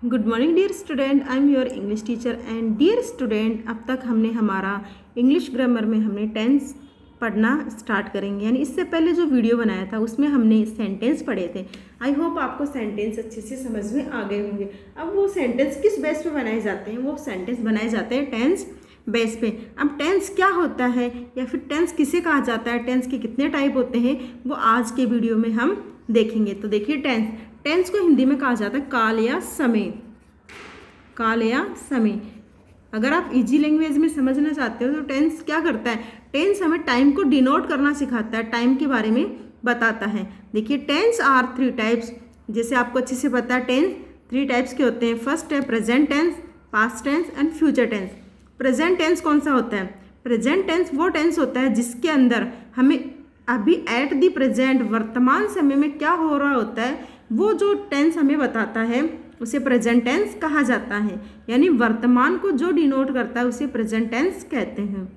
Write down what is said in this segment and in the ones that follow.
Good morning dear student, I am your English teacher and dear student, अब तक हमने हमारा इंग्लिश ग्रामर में हमने टेंस पढ़ना स्टार्ट करेंगे। यानी इससे पहले जो वीडियो बनाया था उसमें हमने सेंटेंस पढ़े थे। आई होप आपको सेंटेंस अच्छे से समझ में आ गए होंगे। अब वो सेंटेंस किस बेस पे बनाए जाते हैं? वो सेंटेंस बनाए जाते हैं टेंस बेस पे। अब टेंस क्या होता है या फिर टेंस किसे कहा जाता है, टेंस के कितने टाइप होते हैं, वो आज के वीडियो में हम देखेंगे। तो देखिए, टेंस को हिंदी में कहा जाता है काल या समय। काल या समय। अगर आप इजी लैंग्वेज में समझना चाहते हो तो टेंस क्या करता है? टेंस हमें टाइम को डिनोट करना सिखाता है, टाइम के बारे में बताता है। देखिए, टेंस आर 3 टाइप्स। जैसे आपको अच्छे से पता है, टेंस 3 टाइप्स के होते हैं। फर्स्ट है present tense, past tense and future tense. Present tense कौन सा होता है? प्रेजेंट टेंस वो टेंस होता है जिसके अंदर हमें अभी एट द प्रेजेंट, वर्तमान समय में क्या हो रहा होता है, वो जो टेंस हमें बताता है उसे प्रेजेंट टेंस कहा जाता है। यानी वर्तमान को जो डिनोट करता है उसे प्रेजेंट टेंस कहते हैं।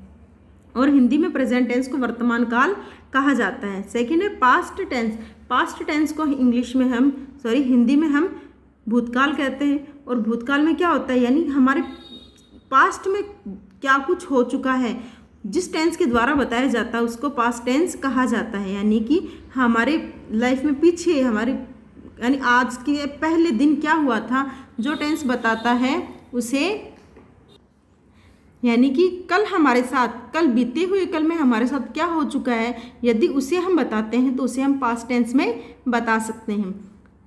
और हिंदी में प्रेजेंट टेंस को वर्तमान काल कहा जाता है। सेकेंड है पास्ट टेंस। पास्ट टेंस को हिंदी में हम भूतकाल कहते हैं। और भूतकाल में क्या होता है? यानी हमारे पास्ट में क्या कुछ हो चुका है, जिस टेंस के द्वारा बताया जाता है उसको पास्ट टेंस कहा जाता है। यानी कि हमारे लाइफ में पीछे यानी आज के पहले दिन क्या हुआ था, जो टेंस बताता है उसे, यानी कि कल बीते हुए कल में हमारे साथ क्या हो चुका है, यदि उसे हम बताते हैं तो उसे हम पास्ट टेंस में बता सकते हैं।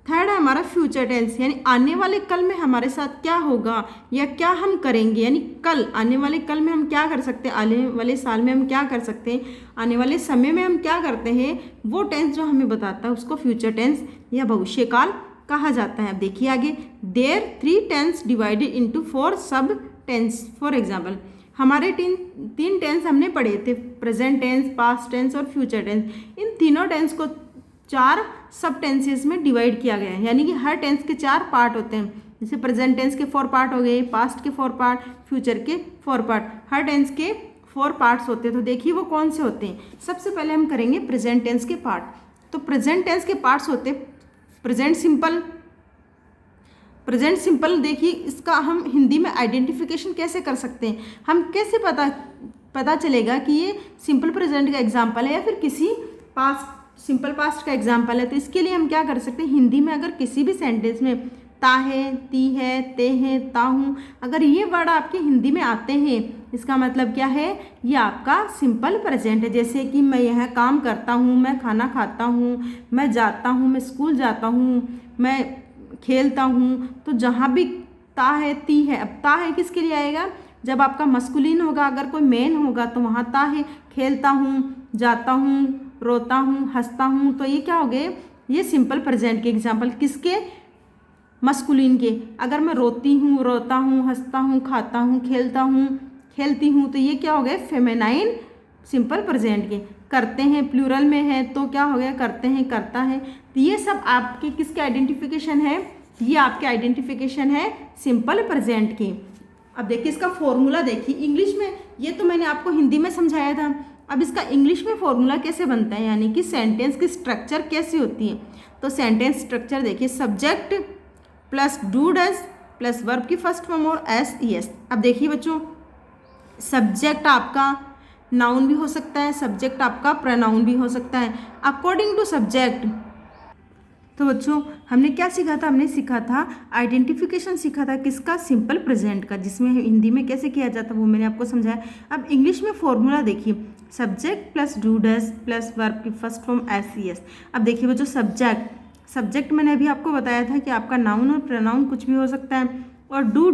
थर्ड है हमारा फ्यूचर टेंस। यानी आने वाले कल में हमारे साथ क्या होगा या क्या हम करेंगे। यानी आने वाले कल में हम क्या कर सकते हैं, आने वाले साल में हम क्या कर सकते हैं, आने वाले समय में हम क्या करते हैं, वो टेंस जो हमें बताता है उसको फ्यूचर टेंस या भविष्यकाल कहा जाता है। अब देखिए आगे, देयर 3 टेंस डिवाइडेड इंटू 4 सब टेंस। फॉर एग्जाम्पल, हमारे तीन टेंस हमने पढ़े थे, प्रेजेंट टेंस, पास्ट टेंस और फ्यूचर टेंस। इन तीनों टेंस को 4 सब टेंसेस में डिवाइड किया गया है। यानी कि हर टेंस के 4 पार्ट होते हैं। जैसे प्रेजेंट टेंस के 4 पार्ट हो गए, पास्ट के 4 पार्ट, फ्यूचर के 4 पार्ट। हर टेंस के 4 पार्ट्स होते हैं। तो देखिए वो कौन से होते हैं। सबसे पहले हम करेंगे प्रेजेंट टेंस के पार्ट। तो प्रेजेंट टेंस के पार्ट्स होते हैं प्रेजेंट सिंपल। प्रेजेंट सिंपल देखिए, इसका हम हिंदी में आइडेंटिफिकेशन कैसे कर सकते हैं? हम कैसे पता चलेगा कि ये सिंपल प्रेजेंट का एग्जाम्पल है या फिर किसी सिंपल पास्ट का एग्जाम्पल है? तो इसके लिए हम क्या कर सकते हैं, हिंदी में अगर किसी भी सेंटेंस में ता है, ती है, ते हैं, ता हूँ, अगर ये वर्ड आपके हिंदी में आते हैं, इसका मतलब क्या है, ये आपका सिंपल प्रेजेंट है। जैसे कि मैं यह काम करता हूँ, मैं खाना खाता हूँ, मैं जाता हूँ, मैं स्कूल जाता हूँ, मैं खेलता हूँ। तो जहाँ भी ता है, ती है, अब ता है किसके लिए आएगा? जब आपका मस्कुलिन होगा, अगर कोई मेन होगा तो वहाँ ता है। खेलता हूँ, जाता हूँ, रोता हूँ, हंसता हूँ, तो ये क्या हो गए? ये सिंपल प्रेजेंट के एग्जाम्पल। किसके? मस्कुलिन के। अगर मैं रोती हूँ, रोता हूँ, हंसता हूँ, खाता हूँ, खेलता हूँ, खेलती हूँ, तो ये क्या हो गए? फेमिनाइन सिंपल प्रेजेंट के। करते हैं प्लूरल में है तो क्या हो गया? करते हैं, करता है। तो ये सब आपके किसके आइडेंटिफिकेशन है? ये आपके आइडेंटिफिकेशन है सिंपल प्रेजेंट की। अब देखिए इसका फॉर्मूला देखिए, इंग्लिश में ये तो मैंने आपको हिंदी में समझाया था। अब इसका इंग्लिश में फॉर्मूला कैसे बनता है, यानी कि सेंटेंस की स्ट्रक्चर कैसी होती है। तो सेंटेंस स्ट्रक्चर देखिए, subject plus do does plus verb की फर्स्ट फॉर्म और एस ई एस। अब देखिए बच्चों, सब्जेक्ट आपका नाउन भी हो सकता है, सब्जेक्ट आपका प्रोनाउन भी हो सकता है अकॉर्डिंग टू सब्जेक्ट। तो बच्चों हमने क्या सीखा था? हमने सीखा था आइडेंटिफिकेशन सीखा था किसका? सिंपल प्रेजेंट का, जिसमें हिंदी में कैसे किया जाता वो मैंने आपको समझाया। अब इंग्लिश में फॉर्मूला देखिए, subject plus do does plus verb की first form S E S. अब देखिए बच्चों, सब्जेक्ट मैंने अभी आपको बताया था कि आपका नाउन और प्रोनाउन कुछ भी हो सकता है। और डू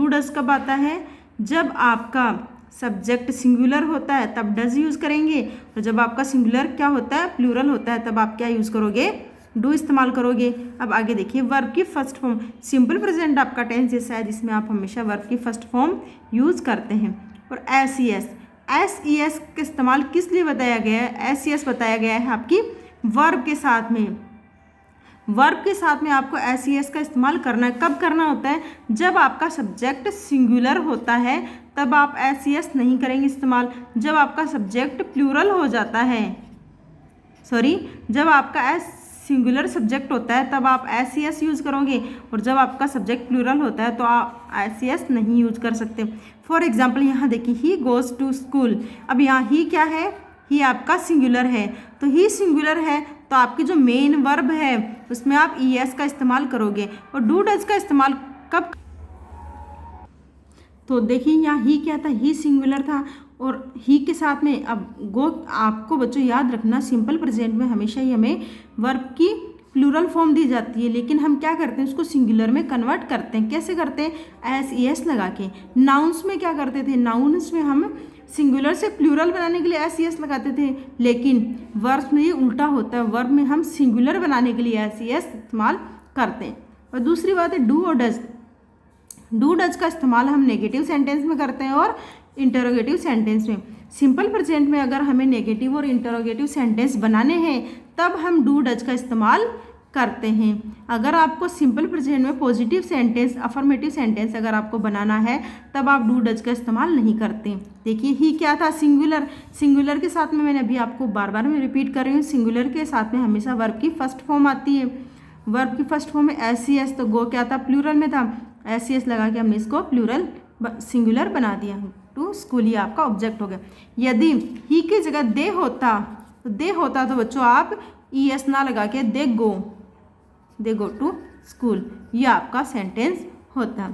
डज कब आता है? जब आपका सब्जेक्ट सिंगुलर होता है तब डज यूज़ करेंगे, और जब आपका सिंगुलर क्या होता है? प्लूरल होता है, तब आप क्या यूज़ करोगे? डू इस्तेमाल करोगे। अब आगे देखिए, वर्ब की फर्स्ट फॉर्म। सिंपल प्रेजेंट आपका टेंस ऐसा है जिसमें आप हमेशा वर्ब की फर्स्ट फॉर्म यूज़ करते हैं। और एस ई एस का इस्तेमाल किस लिए बताया गया है? एस ई एस बताया गया है आपकी वर्ब के साथ में। वर्ब के साथ में आपको एस ई एस का इस्तेमाल करना है। कब करना होता है? जब आपका सब्जेक्ट सिंगुलर होता है तब आप एस ई एस नहीं करेंगे इस्तेमाल। जब आपका सब्जेक्ट प्लूरल हो जाता है, जब आपका सिंगुलर सब्जेक्ट होता है तब आप एस सी एस यूज़ करोगे, और जब आपका सब्जेक्ट प्लूरल होता है तो आप एस सी एस नहीं यूज कर सकते। फॉर एग्जाम्पल यहाँ देखिए, ही गोज़ टू स्कूल। अब यहाँ ही क्या है, ही आपका सिंगुलर है, तो ही सिंगुलर है तो आपकी जो मेन वर्ब है उसमें आप ई एस का इस्तेमाल करोगे। और डू डज का इस्तेमाल कब, तो देखिए यहाँ ही क्या था, ही सिंगुलर था और ही के साथ में अब गो। आपको बच्चों याद रखना, सिंपल प्रेजेंट में हमेशा ही हमें वर्ब की प्लूरल फॉर्म दी जाती है, लेकिन हम क्या करते हैं उसको सिंगुलर में कन्वर्ट करते हैं। कैसे करते हैं, एस ई एस लगा के। नाउन्स में क्या करते थे, नाउन्स में हम सिंगुलर से प्लूरल बनाने के लिए एस ई एस लगाते थे, लेकिन वर्ब में ये उल्टा होता है, वर्ब में हम सिंगुलर बनाने के लिए एस ई एस इस्तेमाल करते हैं। और दूसरी बात है डू और डज। डू डज का इस्तेमाल हम नेगेटिव सेंटेंस में करते हैं और इंटरोगेटिव सेंटेंस में। सिंपल प्रेजेंट में अगर हमें नेगेटिव और इंटरोगेटिव सेंटेंस बनाने हैं तब हम डू डज का इस्तेमाल करते हैं। अगर आपको सिंपल प्रेजेंट में पॉजिटिव सेंटेंस, अफर्मेटिव सेंटेंस अगर आपको बनाना है तब आप डू डज का इस्तेमाल नहीं करते। देखिए ही क्या था, सिंगुलर। सिंगुलर के साथ में मैंने अभी आपको बार बार मैं रिपीट कर रही हूँ, सिंगुलर के साथ में हमेशा वर्ब की फर्स्ट फॉर्म आती है। वर्ब की फर्स्ट फॉर्म में एस सी एस, तो गो क्या था, प्लूरल में था, एस सी एस लगा के हमने इसको प्लूरल सिंगुलर बना दिया। टू स्कूल ही आपका ऑब्जेक्ट हो गया। यदि ही की जगह दे होता तो बच्चों आप ई एस ना लगा के दे गो टू स्कूल, ये आपका सेंटेंस होता।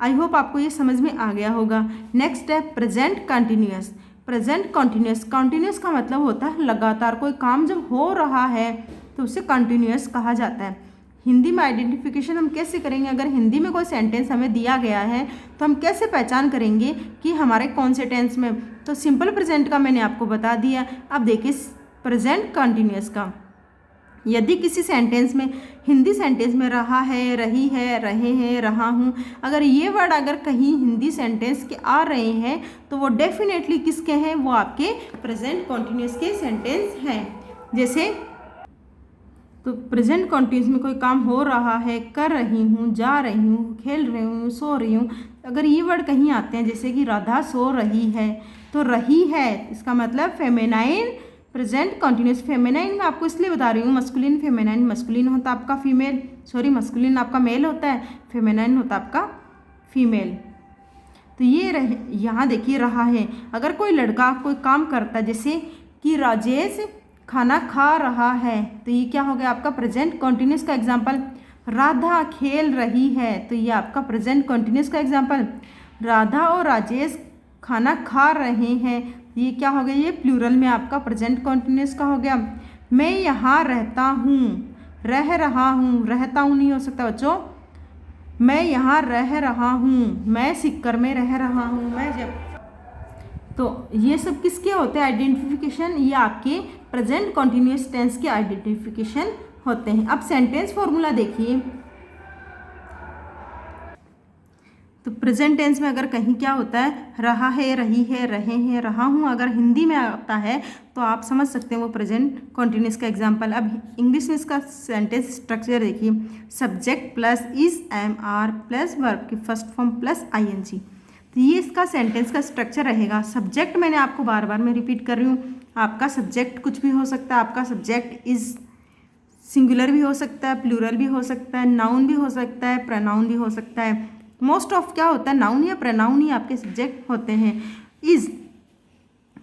आई होप आपको ये समझ में आ गया होगा। नेक्स्ट है present continuous. Present continuous, continuous का मतलब होता है लगातार। कोई काम जब हो रहा है तो उसे कंटिन्यूअस कहा जाता है। हिंदी में आइडेंटिफिकेशन हम कैसे करेंगे, अगर हिंदी में कोई सेंटेंस हमें दिया गया है तो हम कैसे पहचान करेंगे कि हमारे कौन से टेंस में, तो सिंपल प्रेजेंट का मैंने आपको बता दिया। अब देखिए प्रेजेंट कंटिन्यूअस का, यदि किसी सेंटेंस में, हिंदी सेंटेंस में रहा है, रही है, रहे हैं, रहा हूँ, अगर ये वर्ड अगर कहीं हिंदी सेंटेंस के आ रहे हैं तो वो डेफिनेटली किसके हैं, वो आपके प्रेजेंट कंटिन्यूअस के सेंटेंस हैं। जैसे तो प्रेजेंट कंटिन्यूअस में कोई काम हो रहा है, कर रही हूँ, जा रही हूँ, खेल रही हूँ, सो रही हूँ, अगर ये वर्ड कहीं आते हैं जैसे कि राधा सो रही है, तो रही है इसका मतलब फेमिनाइन प्रेजेंट कंटिन्यूअस। फेमिनाइन में आपको इसलिए बता रही हूँ, मस्कुलिन फेमिनाइन, मस्कुलिन होता है आपका फीमेल, सॉरी मस्कुलिन आपका मेल होता है, फेमिनाइन होता है आपका फीमेल। तो ये यहाँ देखिए रहा है, अगर कोई लड़का कोई काम करता है जैसे कि राजेश खाना खा रहा है, तो ये क्या हो गया आपका प्रेजेंट कंटिन्यूअस का एग्जाम्पल। राधा खेल रही है, तो ये आपका प्रेजेंट कंटिन्यूअस का एग्जाम्पल। राधा और राजेश खाना खा रहे हैं, ये क्या हो गया, ये प्लूरल में आपका प्रेजेंट कंटिन्यूअस का हो गया। मैं यहाँ रहता हूँ, रह रहा हूँ, रहता हूँ नहीं हो सकता बच्चों, मैं यहाँ रह रहा हूँ, मैं सिक्कर में रह रहा हूँ, मैं जब, तो ये सब किसके होते हैं आइडेंटिफिकेशन, ये आपके प्रेजेंट कंटिन्यूअस टेंस के आइडेंटिफिकेशन होते हैं। अब सेंटेंस फॉर्मूला देखिए, तो प्रेजेंट टेंस में अगर कहीं क्या होता है, रहा है, रही है, रहे हैं, रहा हूँ, अगर हिंदी में आता है तो आप समझ सकते हैं वो प्रेजेंट कंटिन्यूअस का एग्जाम्पल। अब इंग्लिश में इसका सेंटेंस स्ट्रक्चर देखिए, subject plus is am are plus verb की first form plus I N G, तो ये इसका सेंटेंस का स्ट्रक्चर रहेगा। सब्जेक्ट मैंने आपको बार बार मैं रिपीट कर रही हूँ, आपका सब्जेक्ट कुछ भी हो सकता है, आपका सब्जेक्ट इज सिंगुलर भी हो सकता है, प्लूरल भी हो सकता है, नाउन भी हो सकता है, प्रोनाउन भी हो सकता है। मोस्ट ऑफ क्या होता है, नाउन या प्रोनाउन ही आपके सब्जेक्ट होते हैं। इज,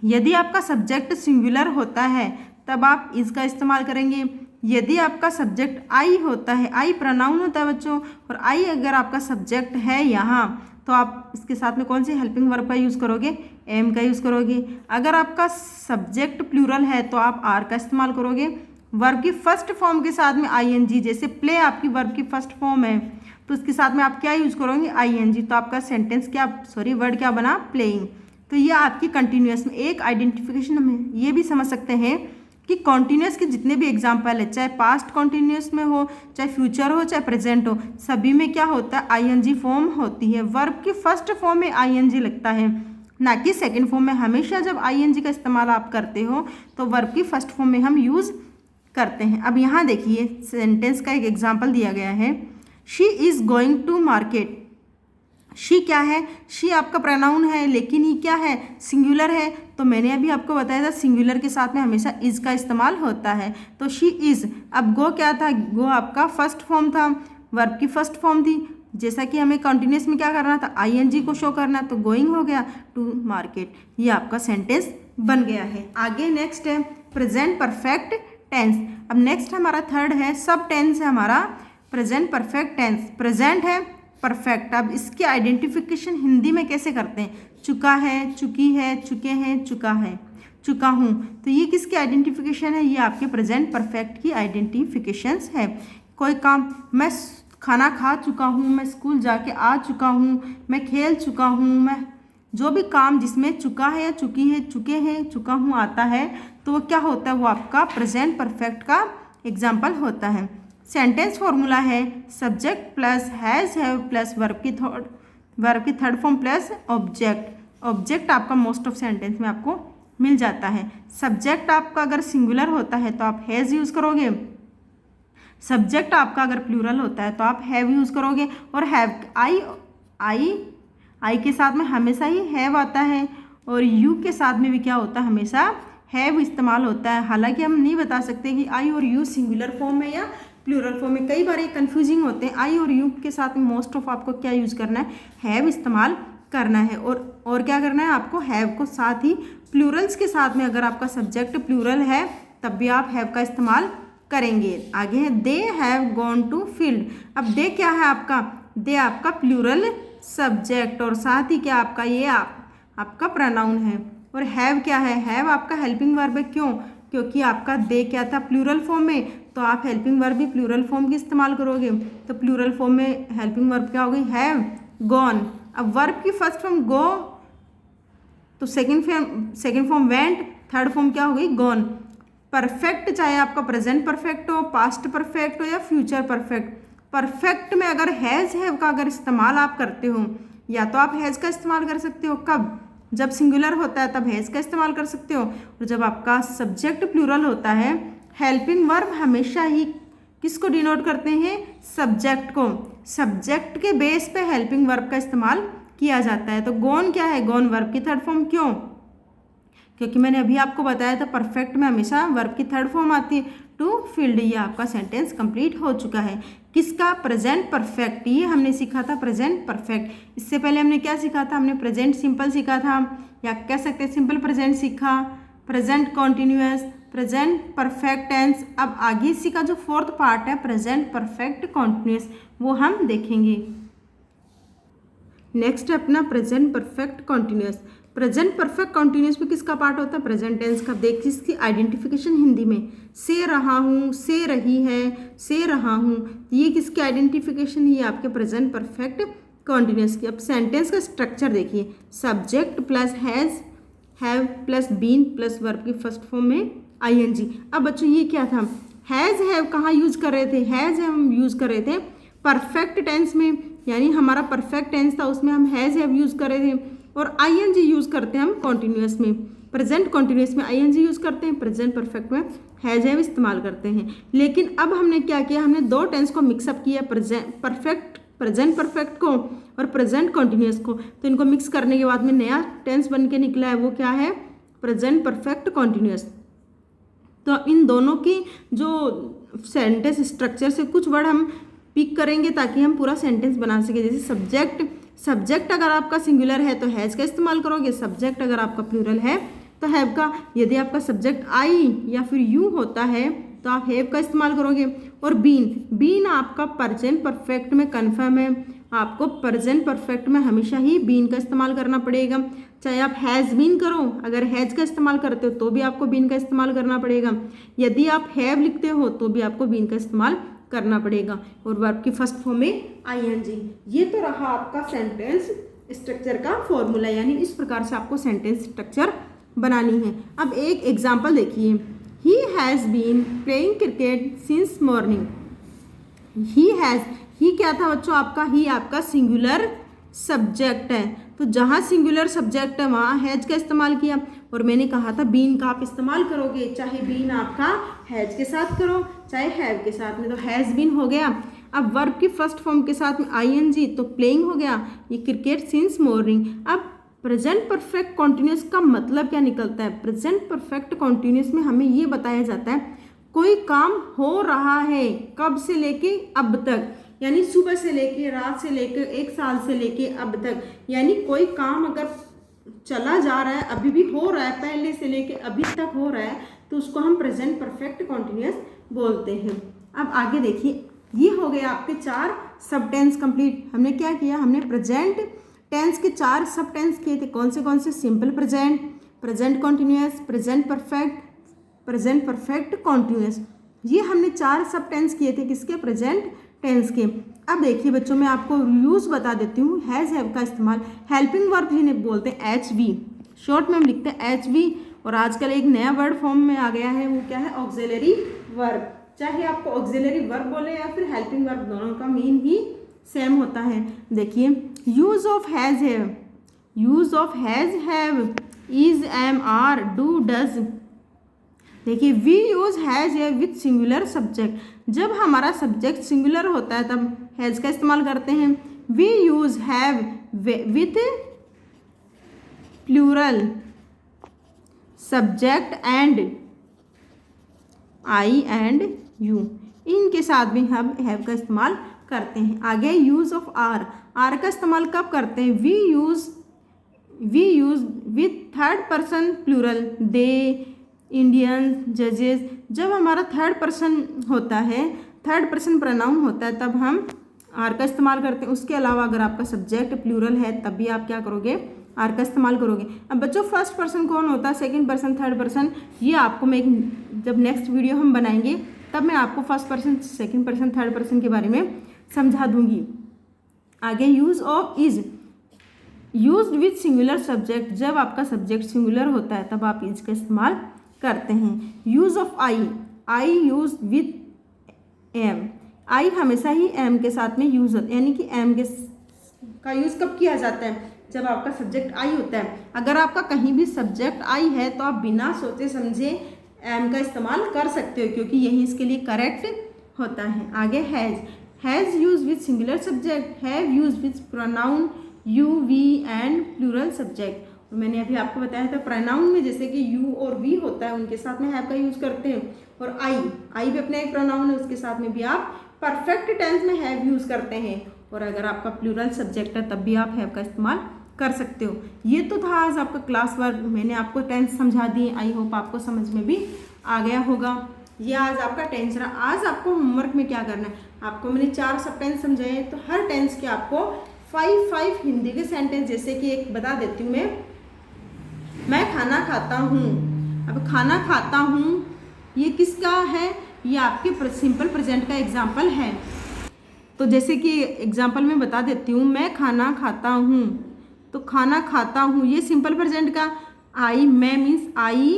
यदि आपका सब्जेक्ट सिंगुलर होता है तब आप इज का इस्तेमाल करेंगे। यदि आपका सब्जेक्ट आई होता है, आई प्रोनाउन होता है बच्चों, और आई अगर आपका सब्जेक्ट है यहाँ तो आप इसके साथ में कौन सी हेल्पिंग वर्ब का यूज़ करोगे, एम का यूज़ करोगे। अगर आपका सब्जेक्ट प्लूरल है तो आप आर का इस्तेमाल करोगे। वर्ब की फर्स्ट फॉर्म के साथ में आई एन जी, जैसे प्ले आपकी वर्ब की फर्स्ट फॉर्म है तो उसके साथ में आप क्या यूज़ करोगे, आई एन जी, तो आपका सेंटेंस क्या, सॉरी वर्ड क्या बना, प्लेइंग। तो ये आपकी कंटिन्यूअस में एक आइडेंटिफिकेशन हम ये भी समझ सकते हैं कि कॉन्टीन्यूअस के जितने भी एग्जाम्पल है, चाहे पास्ट कॉन्टीन्यूअस में हो, चाहे फ्यूचर हो, चाहे प्रेजेंट हो, सभी में क्या होता है, आईएनजी फॉर्म होती है। वर्ब की फर्स्ट फॉर्म में आईएनजी लगता है, ना कि सेकंड फॉर्म में। हमेशा जब आईएनजी का इस्तेमाल आप करते हो तो वर्ब की फर्स्ट फॉर्म में हम यूज़ करते हैं। अब यहाँ देखिए सेंटेंस का एक एग्जाम्पल दिया गया है, she is going to market. She क्या है, शी आपका प्रोनाउन है, लेकिन ही क्या है, सिंगुलर है। तो मैंने अभी आपको बताया था सिंगुलर के साथ में हमेशा इज़ का इस्तेमाल होता है, तो शी इज़। अब गो क्या था, गो आपका फर्स्ट फॉर्म था, वर्ब की फर्स्ट फॉर्म थी। जैसा कि हमें कंटिन्यूस में क्या करना था, आईएनजी को शो करना, तो गोइंग हो गया टू मार्केट। ये आपका सेंटेंस बन गया है। आगे नेक्स्ट है प्रेजेंट परफेक्ट टेंस। अब नेक्स्ट हमारा थर्ड है सब टेंस है हमारा प्रेजेंट परफेक्ट टेंस। प्रेजेंट है परफेक्ट। अब इसकी आइडेंटिफिकेशन हिंदी में कैसे करते हैं, चुका है, चुकी है, चुके हैं, चुका है, चुका हूँ। तो ये किसकी आइडेंटिफिकेशन है, ये आपके प्रेजेंट परफेक्ट की आइडेंटिफिकेशंस है। कोई काम, मैं खाना खा चुका हूँ, मैं स्कूल जाके आ चुका हूँ, मैं खेल चुका हूँ, मैं जो भी काम जिसमें चुका है या चुकी है, चुके हैं, चुका हूँ आता है, तो वो क्या होता है, वो आपका प्रेजेंट परफेक्ट का एग्जाम्पल होता है। सेंटेंस फॉर्मूला है subject plus has have plus verb की third form plus object. Object आपका मोस्ट ऑफ सेंटेंस में आपको मिल जाता है। सब्जेक्ट आपका अगर सिंगुलर होता है तो आप हैज़ यूज़ करोगे, सब्जेक्ट आपका अगर प्लूरल होता है तो आप हैव यूज़ करोगे। और हैव आई के साथ में हमेशा ही हैव आता है, और यू के साथ में भी क्या होता है, हमेशा हैव इस्तेमाल होता है। हालांकि हम नहीं बता सकते कि आई और यू सिंगुलर फॉर्म में या प्लूरल फॉर्म में, कई बार ये कन्फ्यूजिंग होते हैं। आई और यू के साथ में मोस्ट ऑफ आपको क्या यूज़ करना है, हैव इस्तेमाल करना है। और क्या करना है आपको, हैव को साथ ही प्लूरल्स के साथ में, अगर आपका सब्जेक्ट प्लूरल है तब भी आप हैव का इस्तेमाल करेंगे। आगे है they have gone to field. अब दे क्या है आपका, दे आपका प्लूरल सब्जेक्ट, और साथ ही क्या आपका ये आपका प्रोनाउन है। और हैव क्या है, हैव आपका हेल्पिंग वर्ब है। क्यों, क्योंकि आपका दे क्या था प्लूरल फॉर्म में, तो आप हेल्पिंग वर्ब भी प्लूरल फॉर्म की इस्तेमाल करोगे। तो प्लूरल फॉर्म में हेल्पिंग वर्ब क्या हो गई, हैव गॉन। अब वर्ब की फर्स्ट फॉर्म गो, तो second form went, third form क्या हो गई, गॉन। परफेक्ट चाहे आपका प्रेजेंट परफेक्ट हो, पास्ट परफेक्ट हो या फ्यूचर परफेक्ट, परफेक्ट में अगर हैज़ हैव का अगर इस्तेमाल आप करते हो, या तो आप हैज़ का इस्तेमाल कर सकते हो, कब, जब सिंगुलर होता है तब हैज़ का इस्तेमाल कर सकते हो, और जब आपका सब्जेक्ट प्लूरल होता है, हेल्पिंग वर्ब हमेशा ही किसको डिनोट करते हैं, सब्जेक्ट को। सब्जेक्ट के बेस पे हेल्पिंग वर्ब का इस्तेमाल किया जाता है। तो गॉन क्या है, गॉन वर्ब की थर्ड फॉर्म। क्यों, क्योंकि मैंने अभी आपको बताया था परफेक्ट में हमेशा वर्ब की थर्ड फॉर्म आती है, टू फील्ड। ये आपका सेंटेंस कंप्लीट हो चुका है। किसका, प्रेजेंट परफेक्ट। ये हमने सीखा था प्रेजेंट परफेक्ट। इससे पहले हमने क्या सीखा था, हमने प्रेजेंट सिंपल सीखा था, या कह सकते हैं सिंपल प्रेजेंट सीखा, present continuous, present perfect tense. अब आगे इसी का जो फोर्थ पार्ट है प्रेजेंट परफेक्ट कॉन्टिन्यूअस, वो हम देखेंगे। नेक्स्ट है अपना present perfect continuous. Present perfect continuous में किसका पार्ट होता है, प्रेजेंट टेंस का। देखिए इसकी आइडेंटिफिकेशन हिंदी में, से रहा हूँ, से रही है, से रहा हूँ, ये किसकी आइडेंटिफिकेशन, ये आपके प्रेजेंट परफेक्ट कॉन्टिन्यूअस की। अब सेंटेंस का स्ट्रक्चर देखिए, subject plus has have plus been plus verb की फर्स्ट फॉर्म में आईएनजी। अब बच्चों ये क्या था, हैज़ हैव कहाँ यूज़ कर रहे थे, हैज़ हम यूज़ कर रहे थे परफेक्ट टेंस में, यानी हमारा परफेक्ट टेंस था उसमें हम हैज़ हैव यूज़ कर रहे थे। और आईएनजी यूज़ करते हैं हम कॉन्टिन्यूअस में, प्रेजेंट कॉन्टिन्यूअस में आईएनजी यूज़ करते हैं, प्रेजेंट परफेक्ट में हैज़ हैव इस्तेमाल करते हैं। लेकिन अब हमने क्या किया, हमने दो टेंस को मिक्सअप किया, प्रेजेंट परफेक्ट को और प्रेजेंट कॉन्टिन्यूअस को। तो इनको मिक्स करने के बाद में नया टेंस बन के निकला है, वो क्या है, प्रेजेंट परफेक्ट कॉन्टिन्यूअस। तो इन दोनों की जो सेंटेंस स्ट्रक्चर से कुछ वर्ड हम पिक करेंगे ताकि हम पूरा सेंटेंस बना सके। जैसे सब्जेक्ट अगर आपका सिंगुलर है तो हैज़ का इस्तेमाल करोगे, सब्जेक्ट अगर आपका प्लूरल है तो हैव का। यदि आपका सब्जेक्ट आई या फिर यू होता है तो आप हैव का इस्तेमाल करोगे। और बीन आपका प्रेजेंट परफेक्ट में कन्फर्म है, आपको प्रेजेंट परफेक्ट में हमेशा ही बीन का इस्तेमाल करना पड़ेगा। चाहे आप हैज़ बीन करो, अगर हैज़ का इस्तेमाल करते हो तो भी आपको बीन का इस्तेमाल करना पड़ेगा। यदि आप हैव लिखते हो तो भी आपको बीन का इस्तेमाल करना पड़ेगा। और वर्ब की फर्स्ट फॉर्म में आईएनजी। ये तो रहा आपका सेंटेंस स्ट्रक्चर का फॉर्मूला, यानी इस प्रकार से आपको सेंटेंस स्ट्रक्चर बनानी है। अब एक एग्जांपल देखिए, he has been playing cricket since morning. He क्या था बच्चों आपका, ही आपका सिंगुलर सब्जेक्ट है, तो जहाँ सिंगुलर सब्जेक्ट है वहाँ हैज़ का इस्तेमाल किया। और मैंने कहा था बीन का आप इस्तेमाल करोगे, चाहे बीन आपका हैज़ के साथ करो चाहे हैव के साथ में, तो हैज़ बीन हो गया। अब वर्ब की फर्स्ट फॉर्म के साथ में आईएनजी, तो प्लेइंग हो गया, ये क्रिकेट सिंस मॉर्निंग। अब प्रेजेंट परफेक्ट कॉन्टिन्यूस का मतलब क्या निकलता है? प्रेजेंट परफेक्ट कॉन्टिन्यूस में हमें ये बताया जाता है कोई काम हो रहा है कब से लेके अब तक, यानी सुबह से लेके, रात से लेके, एक साल से लेके अब तक, यानी कोई काम अगर चला जा रहा है, अभी भी हो रहा है, पहले से लेके अभी तक हो रहा है, तो उसको हम प्रेजेंट परफेक्ट कॉन्टिन्यूस बोलते हैं। अब आगे देखिए, ये हो गया आपके 4 सब टेंस कंप्लीट। हमने क्या किया? हमने प्रेजेंट टेंस के 4 सब टेंस किए थे। कौन से? Simple present, present continuous, present perfect, present perfect continuous. ये हमने 4 सब टेंस किए थे किसके? प्रेजेंट टेंस के। अब देखिए बच्चों, मैं आपको यूज़ बता देती हूँ। हैज़ हैव का इस्तेमाल हेल्पिंग वर्ब जिन्हें बोलते हैं HV, शॉर्ट में हम लिखते हैं HV। और आजकल एक नया वर्ड फॉर्म में आ गया है, वो क्या है? Auxiliary verb. चाहे आपको ऑक्सिलरी वर्ब बोले या फिर हेल्पिंग वर्ब, दोनों का मीन ही सेम होता है। देखिए, use of has have, use of has have, is, am, are, do, does. देखिए, we use has have with singular subject. जब हमारा सब्जेक्ट सिंगुलर होता है तब हैज़ का इस्तेमाल करते हैं। We use have with plural subject and I and you, इनके साथ भी हम हैव का इस्तेमाल करते हैं। आगे यूज ऑफ आर, आर का इस्तेमाल कब करते हैं? We use with third person plural, they, Indian, जजेस। जब हमारा थर्ड पर्सन होता है, थर्ड पर्सन प्रोनाउन होता है, तब हम आर का इस्तेमाल करते हैं। उसके अलावा अगर आपका सब्जेक्ट प्लूरल है तब भी आप क्या करोगे? आर का इस्तेमाल करोगे। अब बच्चों, फर्स्ट पर्सन कौन होता है, सेकंड पर्सन, थर्ड पर्सन, ये आपको मैं जब नेक्स्ट वीडियो हम बनाएंगे तब मैं आपको first person, second person, third person के बारे में समझा दूंगी। आगे use of is, use with singular subject. जब आपका सब्जेक्ट सिंगुलर होता है तब आप इज का इस्तेमाल करते हैं। Use of I, I use with am, I हमेशा ही एम के साथ में यूज होता है, यानी कि एम का यूज कब किया जाता है? जब आपका सब्जेक्ट आई होता है। अगर आपका कहीं भी सब्जेक्ट आई है तो आप बिना सोचे समझे एम का इस्तेमाल कर सकते हो, क्योंकि यही इसके लिए करेक्ट होता है। आगे has, has use with singular subject, have use with pronoun you, we and plural subject. मैंने अभी आपको बताया था प्रोनाउन में जैसे कि यू और वी होता है, उनके साथ में हैव का यूज करते हैं। और आई भी अपना एक प्रोनाउन है, उसके साथ में भी आप परफेक्ट टेंस में हैव यूज करते हैं। और अगर आपका प्लूरल सब्जेक्ट है तब भी आप हैव का इस्तेमाल कर सकते हो। ये तो था आज आपका क्लास वर्क, मैंने आपको टेंस समझा दिए। आई होप आपको समझ में भी आ गया होगा। ये आज आपका टेंस रहा। आज आपको होमवर्क में क्या करना है? आपको मैंने 4 सब टेंस समझाए, तो हर टेंस के आपको 5 हिंदी के सेंटेंस, जैसे कि एक बता देती हूँ मैं खाना खाता हूँ। अब खाना खाता हूँ ये किसका है? ये आपके सिंपल प्रेजेंट का एग्जाम्पल है। तो जैसे कि एग्जाम्पल में बता देती हूँ, मैं खाना खाता हूँ, तो खाना खाता हूँ ये सिंपल प्रेजेंट का। आई, मैं मीन्स आई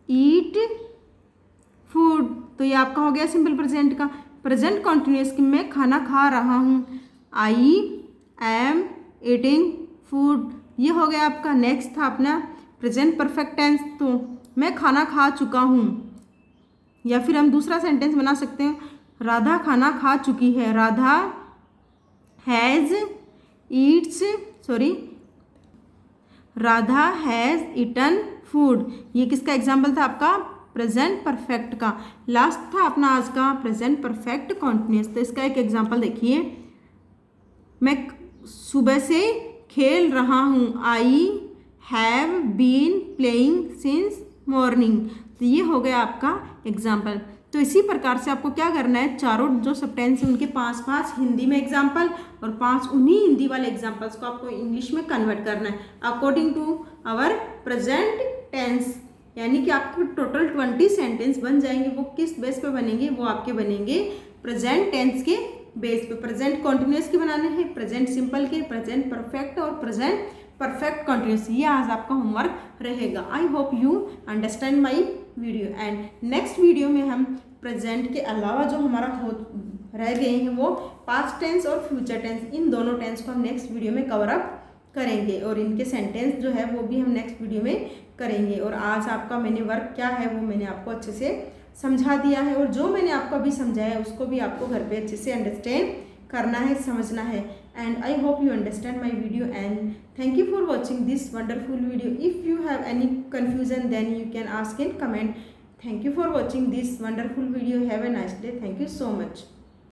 ईट फूड, तो ये आपका हो गया सिंपल प्रेजेंट का। प्रेजेंट कॉन्टिन्यूअस की मैं खाना खा रहा हूँ, आई एम ईटिंग फूड, ये हो गया आपका। नेक्स्ट था अपना प्रेजेंट परफेक्ट टेंस, तो मैं खाना खा चुका हूँ। या फिर हम दूसरा सेंटेंस बना सकते हैं, राधा खाना खा चुकी है, Radha has Radha has eaten food, ये किसका एग्जाम्पल था? आपका प्रेजेंट परफेक्ट का। लास्ट था अपना आज का प्रेजेंट परफेक्ट कॉन्टिन्यूअस। तो इसका एक एग्जाम्पल देखिए, मैं सुबह से खेल रहा हूँ, I have been playing since morning, तो ये हो गया आपका एग्जाम्पल। तो इसी प्रकार से आपको क्या करना है, चारों जो सब टेंस हैं उनके 5 हिंदी में एग्जाम्पल और 5 उन्हीं हिंदी वाले एग्जाम्पल्स को आपको इंग्लिश में कन्वर्ट करना है according to our present tense. यानी कि आपके टोटल 20 सेंटेंस बन जाएंगे। वो किस बेस पे बनेंगे? वो आपके बनेंगे प्रेजेंट टेंस के बेस पे। प्रेजेंट कॉन्टिन्यूअस के बनाने हैं, प्रेजेंट सिंपल के, प्रेजेंट परफेक्ट और प्रेजेंट परफेक्ट कॉन्टिन्यूअस। ये आज आपका होमवर्क रहेगा। आई hope you understand my video. And next video में हम प्रेजेंट के अलावा जो हमारा रह गए हैं वो पास्ट टेंस और फ्यूचर टेंस, इन दोनों टेंस को हम नेक्स्ट वीडियो में कवर अप करेंगे और इनके सेंटेंस जो है वो भी हम नेक्स्ट वीडियो में करेंगे। और आज आपका मैंने वर्क क्या है वो मैंने आपको अच्छे से समझा दिया है, और जो मैंने आपको अभी समझाया है उसको भी आपको घर पे अच्छे से अंडरस्टैंड करना है, समझना है। And I hope you understand my video and thank you for watching this wonderful video. If you have any confusion then you can ask in comment. Thank you for watching this wonderful video. Have a nice day. Thank you so much.